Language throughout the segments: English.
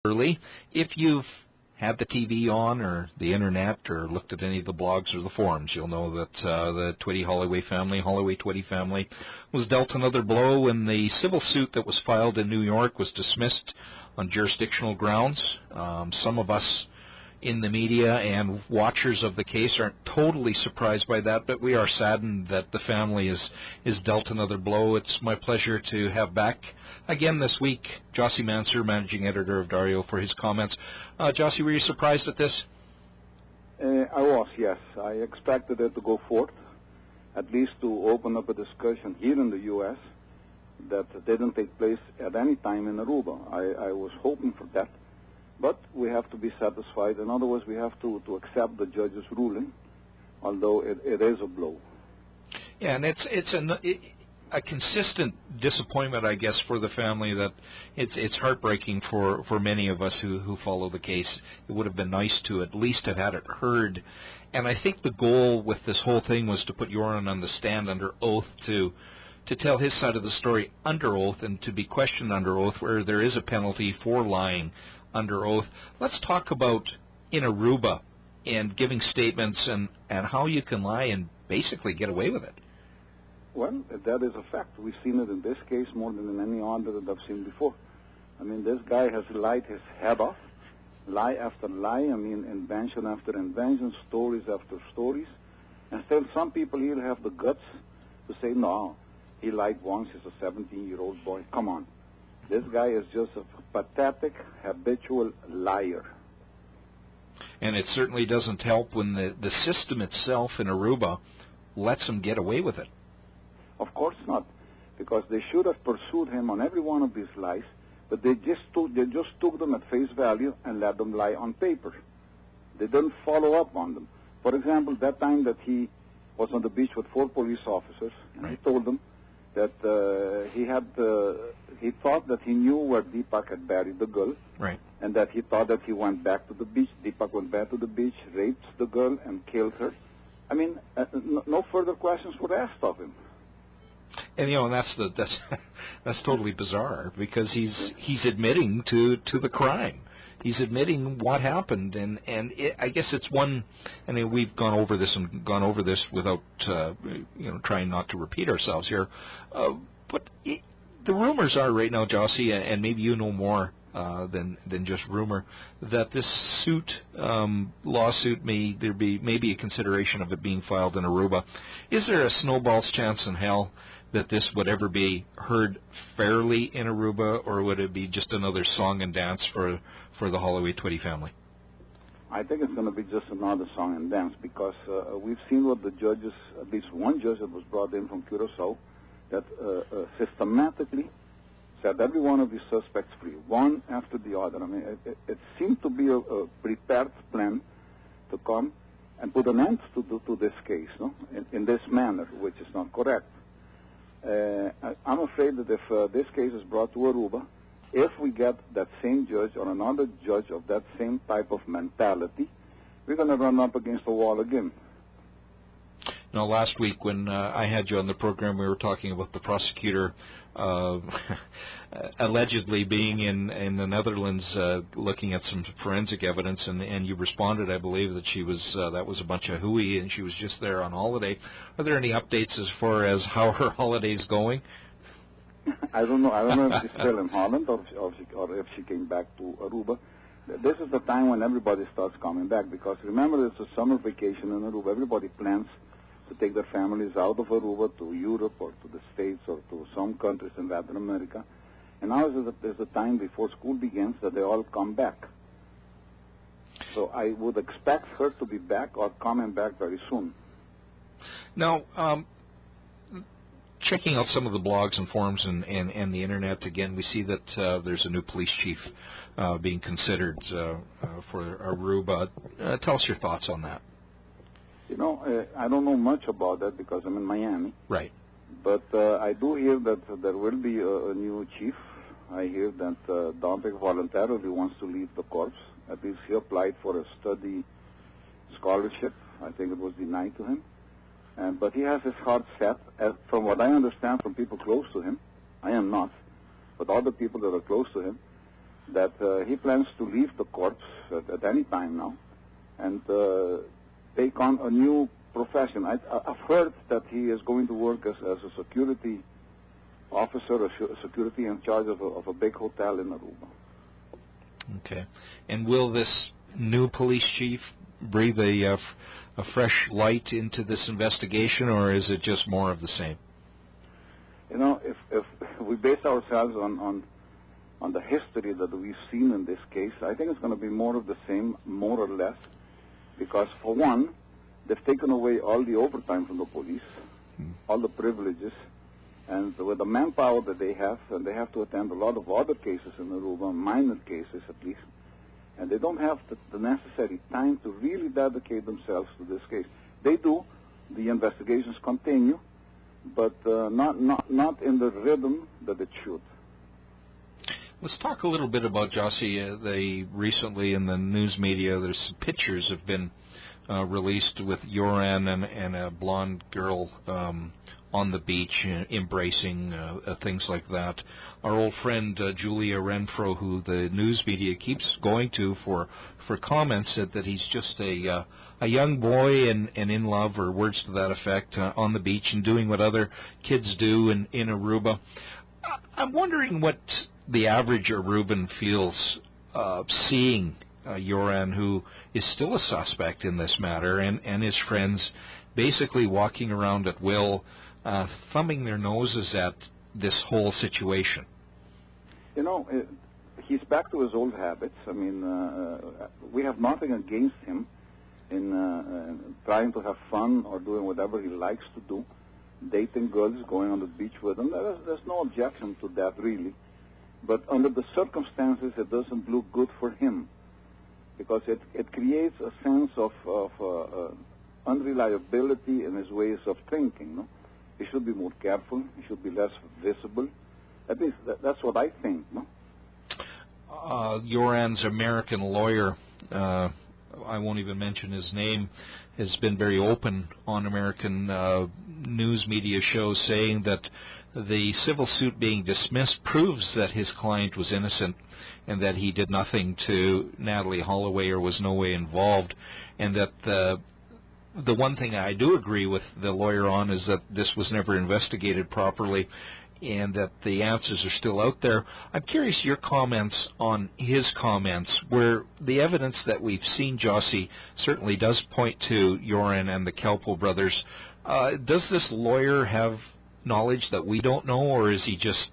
early. If you've had the TV on or the internet or looked at any of the blogs or the forums, you'll know that the Twitty Holloway Twitty family, was dealt another blow when the civil suit that was filed in New York was dismissed on jurisdictional grounds. Some of us in the media and watchers of the case aren't totally surprised by that, but we are saddened that the family is dealt another blow. It's my pleasure to have back again this week Jossie Mansour, managing editor of Dario, for his comments. Jossie, were you surprised at this? I was, yes. I expected it to go forth, at least to open up a discussion here in the U.S. that didn't take place at any time in Aruba. I was hoping for that. But we have to be satisfied. In other words, we have to accept the judge's ruling, although it is a blow. Yeah, and it's a consistent disappointment, I guess, for the family. That it's heartbreaking for many of us who follow the case. It would have been nice to at least have had it heard. And I think the goal with this whole thing was to put Joran on the stand under oath to tell his side of the story under oath and to be questioned under oath, where there is a penalty for lying under oath. Let's talk about in Aruba and giving statements and how you can lie and basically get away with it. Well, that is a fact. We've seen it in this case more than in any other that I've seen before. I mean, this guy has lied his head off, lie after lie, invention after invention, stories after stories. And still some people here have the guts to say, no, he lied once, he's a 17-year-old boy. Come on. This guy is just a pathetic, habitual liar. And it certainly doesn't help when the system itself in Aruba lets him get away with it. Of course not, because they should have pursued him on every one of these lies, but they just took them at face value and let them lie on paper. They didn't follow up on them. For example, that time that he was on the beach with 4 police officers, and he told them that he thought that he knew where Deepak had buried the girl, right, and that he thought that he went back to the beach. Deepak went back to the beach, raped the girl, and killed her. I mean, no further questions were asked of him. And and that's totally bizarre, because he's admitting to the crime. He's admitting what happened, and I guess it's one. I mean, we've gone over this without trying not to repeat ourselves here. But the rumors are right now, Jossie, and maybe you know more than just rumor, that this lawsuit may be a consideration of it being filed in Aruba. Is there a snowball's chance in hell that this would ever be heard fairly in Aruba, or would it be just another song and dance for the Holloway Twitty family? I think it's going to be just another song and dance, because we've seen what the judges, at least one judge that was brought in from Curacao, that systematically set every one of these suspects free, one after the other. I mean, it seemed to be a prepared plan to come and put an end to this case, no? In this manner, which is not correct. I'm afraid that if this case is brought to Aruba, if we get that same judge or another judge of that same type of mentality, we're going to run up against the wall again. Now, last week when I had you on the program, we were talking about the prosecutor allegedly being in the Netherlands looking at some forensic evidence, and you responded, I believe, that that was a bunch of hooey and she was just there on holiday. Are there any updates as far as how her holiday's going? I don't know. I don't know if she's still in Holland or if she came back to Aruba. This is the time when everybody starts coming back, because remember, it's a summer vacation in Aruba. Everybody plans to take their families out of Aruba to Europe or to the States or to some countries in Latin America. And now is the time before school begins that they all come back. So I would expect her to be back or coming back very soon. Now, checking out some of the blogs and forums and the internet, again, we see that there's a new police chief being considered for Aruba. Tell us your thoughts on that. I don't know much about that because I'm in Miami. Right. But I do hear that there will be a new chief. I hear that Dante voluntarily wants to leave the corps. At least he applied for a study scholarship. I think it was denied to him. But he has his heart set, from what I understand from people close to him. I am not. But other people that are close to him, that he plans to leave the corps at any time now and take on a new profession. I've heard that he is going to work as a security officer, a security in charge of a big hotel in Aruba. Okay. And will this new police chief breathe a fresh light into this investigation, or is it just more of the same? You know, if we base ourselves on the history that we've seen in this case, I think it's going to be more of the same, more or less, because for one, they've taken away all the overtime from the police, all the privileges, and with the manpower that they have, and they have to attend a lot of other cases in Aruba, minor cases at least, and they don't have the necessary time to really dedicate themselves to this case. They do. The investigations continue, but not in the rhythm that it should. Let's talk a little bit about Jossie. They recently in the news media, there's some pictures have been released with Joran and a blonde girl on the beach, embracing things like that. Our old friend Julia Renfro, who the news media keeps going to for comments, said that he's just a young boy and in love, or words to that effect, on the beach and doing what other kids do in Aruba. I'm wondering what the average Aruban feels seeing Joran, who is still a suspect in this matter, and his friends basically walking around at will, thumbing their noses at this whole situation. You know, he's back to his old habits. I mean, we have nothing against him in trying to have fun or doing whatever he likes to do, dating girls, going on the beach with them. There's no objection to that, really. But under the circumstances, it doesn't look good for him, because it creates a sense of unreliability in his ways of thinking. No? He should be more careful. He should be less visible. At least that's what I think. No? Joran's American lawyer, I won't even mention his name, has been very open on American news media shows, saying that the civil suit being dismissed proves that his client was innocent and that he did nothing to Natalee Holloway or was no way involved, and that the one thing I do agree with the lawyer on is that this was never investigated properly and that the answers are still out there. I'm curious your comments on his comments, where the evidence that we've seen, Jossie, certainly does point to Joran and the Kelpo brothers. Does this lawyer have knowledge that we don't know, or is he just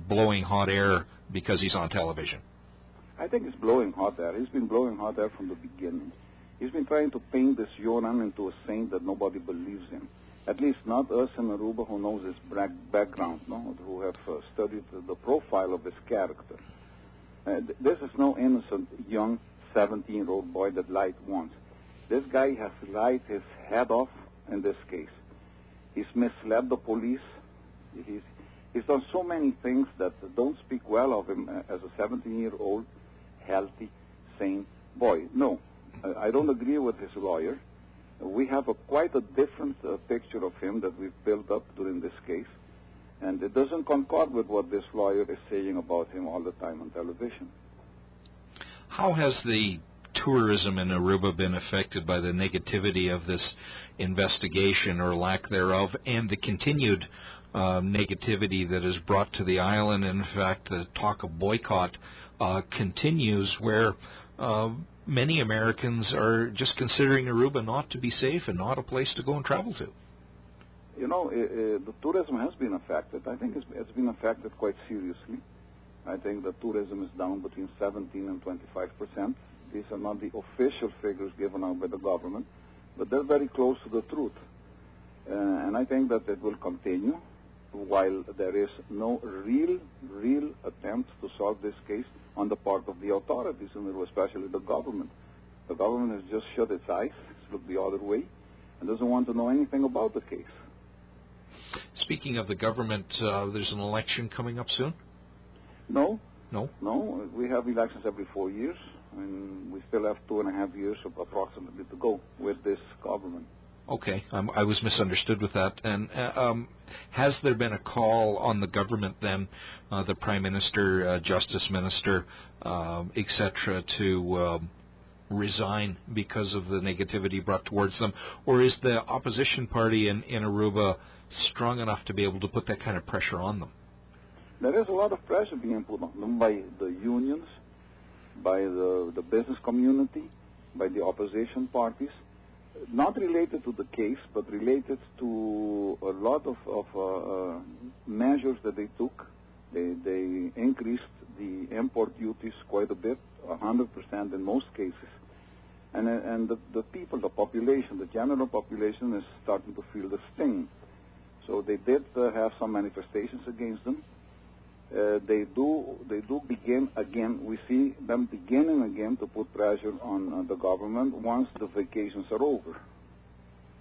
blowing hot air because he's on television? I think he's blowing hot air. He's been blowing hot air from the beginning. He's been trying to paint this Joran into a saint that nobody believes in. At least not us in Aruba who knows his background, no? Who have studied the profile of his character. This is no innocent young 17-year-old boy that lied once. This guy has lied his head off in this case. He's misled the police. He's done so many things that don't speak well of him as a 17-year-old, healthy, sane boy. No, I don't agree with his lawyer. We have quite a different picture of him that we've built up during this case, and it doesn't concord with what this lawyer is saying about him all the time on television. How has the tourism in Aruba been affected by the negativity of this investigation, or lack thereof, and the continued negativity that is brought to the island? In fact, the talk of boycott continues, where many Americans are just considering Aruba not to be safe and not a place to go and travel to. You know, the tourism has been affected. I think it's been affected quite seriously. I think the tourism is down between 17 and 25%. These are not the official figures given out by the government, but they're very close to the truth. And I think that it will continue while there is no real attempt to solve this case on the part of the authorities, and especially the government. The government has just shut its eyes, it's looked the other way, and doesn't want to know anything about the case. Speaking of the government, there's an election coming up soon? No. No? No, we have elections every 4 years, and we still have 2.5 years approximately to go with this government. Okay, I was misunderstood with that. And has there been a call on the government then, the Prime Minister, Justice Minister, etc., to resign because of the negativity brought towards them? Or is the opposition party in Aruba strong enough to be able to put that kind of pressure on them? There is a lot of pressure being put on them by the unions, by the business community, by the opposition parties, not related to the case, but related to a lot of measures that they took. They increased the import duties quite a bit, 100% in most cases. And the people, the population, the general population is starting to feel the sting. So they did have some manifestations against them. They do begin again. We see them beginning again to put pressure on the government once the vacations are over.